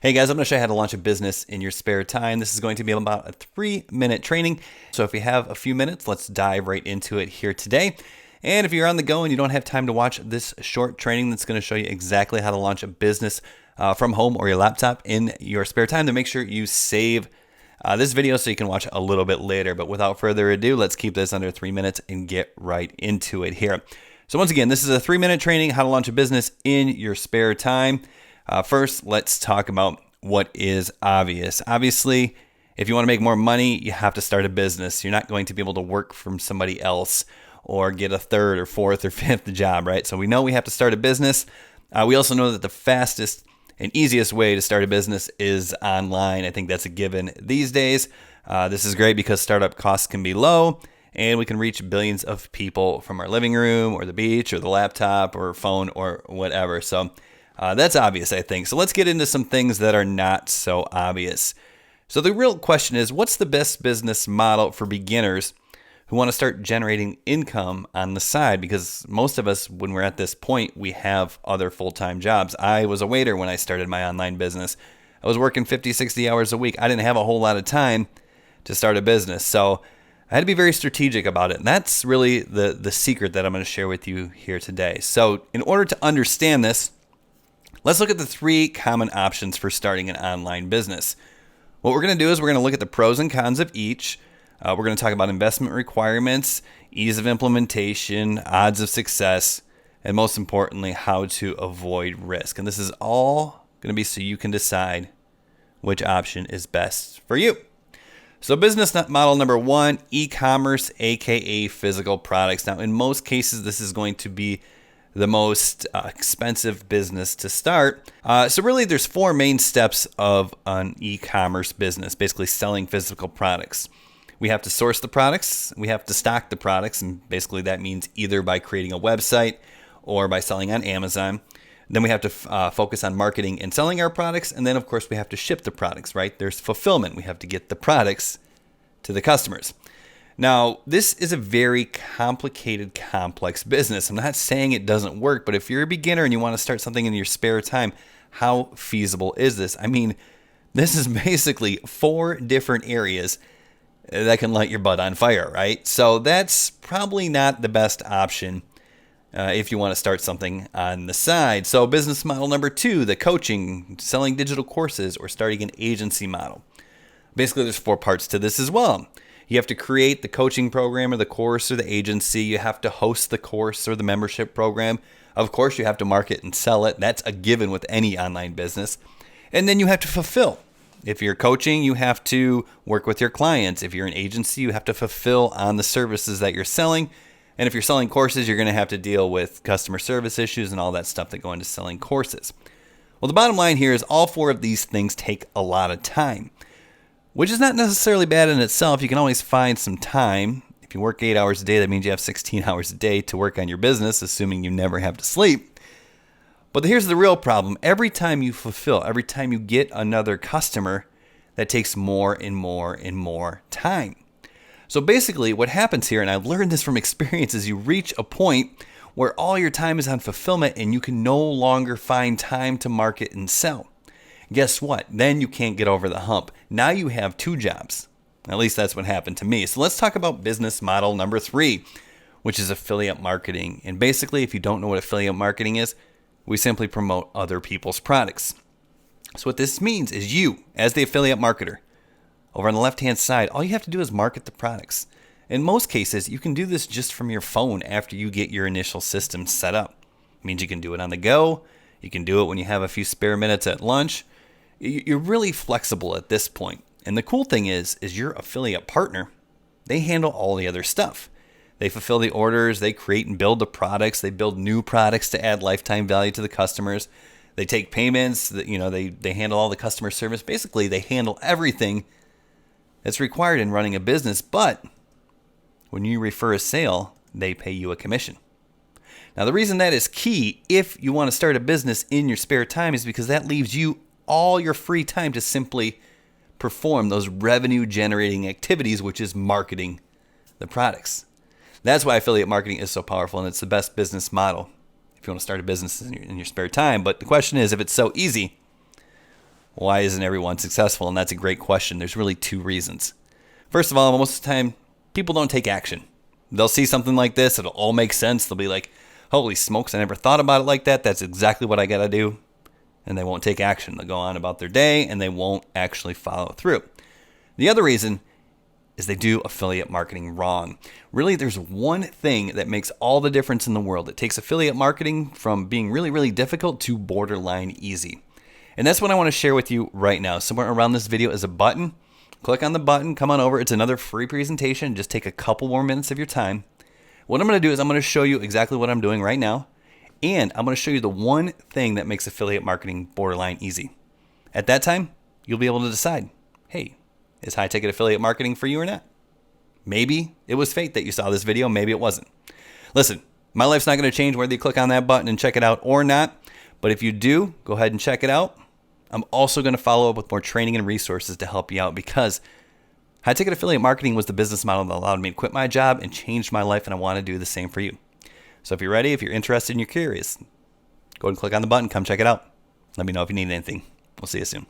Hey guys, I'm going to show you how to launch a business in your spare time. This is going to be about a 3-minute training. So if you have a few minutes, let's dive right into it here today. And if you're on the go and you don't have time to watch this short training that's going to show you exactly how to launch a business from home or your laptop in your spare time, then make sure you save this video so you can watch a little bit later. But without further ado, let's keep this under 3 minutes and get right into it here. So once again, this is a 3-minute training, how to launch a business in your spare time. First, let's talk about what is obvious. Obviously, if you want to make more money, you have to start a business. You're not going to be able to work from somebody else or get a third or fourth or fifth job, right? So we know we have to start a business. We also know that the fastest and easiest way to start a business is online. I think that's a given these days. This is great because startup costs can be low and we can reach billions of people from our living room or the beach or the laptop or phone or whatever. So that's obvious, I think. So let's get into some things that are not so obvious. So the real question is, what's the best business model for beginners who want to start generating income on the side? Because most of us, when we're at this point, we have other full-time jobs. I was a waiter when I started my online business. I was working 50, 60 hours a week. I didn't have a whole lot of time to start a business. So I had to be very strategic about it. And that's really the secret that I'm going to share with you here today. So in order to understand this, let's look at the 3 common options for starting an online business. What we're going to do is we're going to look at the pros and cons of each. We're going to talk about investment requirements, ease of implementation, odds of success, and most importantly, how to avoid risk. And this is all going to be so you can decide which option is best for you. So business model number 1, e-commerce, aka physical products. Now, in most cases, this is going to be the most expensive business to start. So really there's 4 main steps of an e-commerce business, basically selling physical products. We have to source the products, we have to stock the products, and basically that means either by creating a website or by selling on Amazon. Then we have to focus on marketing and selling our products, and then of course we have to ship the products, right? There's fulfillment. We have to get the products to the customers. Now, this is a very complicated, complex business. I'm not saying it doesn't work, but if you're a beginner and you want to start something in your spare time, how feasible is this? I mean, this is basically 4 different areas that can light your butt on fire, right? So that's probably not the best option if you want to start something on the side. So business model number 2, the coaching, selling digital courses, or starting an agency model. Basically, there's 4 parts to this as well. You have to create the coaching program or the course or the agency. You have to host the course or the membership program. Of course, you have to market and sell it. That's a given with any online business. And then you have to fulfill. If you're coaching, you have to work with your clients. If you're an agency, you have to fulfill on the services that you're selling. And if you're selling courses, you're going to have to deal with customer service issues and all that stuff that go into selling courses. Well, the bottom line here is all 4 of these things take a lot of time, which is not necessarily bad in itself. You can always find some time. If you work 8 hours a day, that means you have 16 hours a day to work on your business, assuming you never have to sleep. But here's the real problem. Every time you fulfill, every time you get another customer, that takes more and more and more time. So basically what happens here, and I've learned this from experience, is you reach a point where all your time is on fulfillment and you can no longer find time to market and sell. Guess what? Then you can't get over the hump. Now you have 2 jobs. At least that's what happened to me. So let's talk about business model number 3, which is affiliate marketing. And basically, if you don't know what affiliate marketing is, we simply promote other people's products. So what this means is you, as the affiliate marketer, over on the left-hand side, all you have to do is market the products. In most cases, you can do this just from your phone after you get your initial system set up. It means you can do it on the go. You can do it when you have a few spare minutes at lunch. You're really flexible at this point. And the cool thing is your affiliate partner, they handle all the other stuff. They fulfill the orders, they create and build the products, they build new products to add lifetime value to the customers. They take payments, they handle all the customer service. Basically, they handle everything that's required in running a business. But when you refer a sale, they pay you a commission. Now, the reason that is key if you want to start a business in your spare time is because that leaves you all your free time to simply perform those revenue generating activities, which is marketing the products. That's why affiliate marketing is so powerful, and it's the best business model if you want to start a business in your spare time. But the question is, if it's so easy, Why isn't everyone successful? And that's a great question. There's really two reasons. First of all, most of the time, people don't take action. They'll see something like this. It'll all make sense. They'll be like, holy smokes, I never thought about it like that. That's exactly what I got to do. And they won't take action. They'll go on about their day and they won't actually follow through. The other reason is they do affiliate marketing wrong. Really, there's one thing that makes all the difference in the world. It takes affiliate marketing from being really, really difficult to borderline easy. And that's what I want to share with you right now. Somewhere around this video is a button. Click on the button, come on over. It's another free presentation. Just take a couple more minutes of your time. What I'm going to do is I'm going to show you exactly what I'm doing right now. And I'm going to show you the one thing that makes affiliate marketing borderline easy. At that time, you'll be able to decide, hey, is high ticket affiliate marketing for you or not? Maybe it was fate that you saw this video. Maybe it wasn't. Listen, my life's not going to change whether you click on that button and check it out or not. But if you do, go ahead and check it out. I'm also going to follow up with more training and resources to help you out because high ticket affiliate marketing was the business model that allowed me to quit my job and changed my life. And I want to do the same for you. So if you're ready, if you're interested and you're curious, go ahead and click on the button. Come check it out. Let me know if you need anything. We'll see you soon.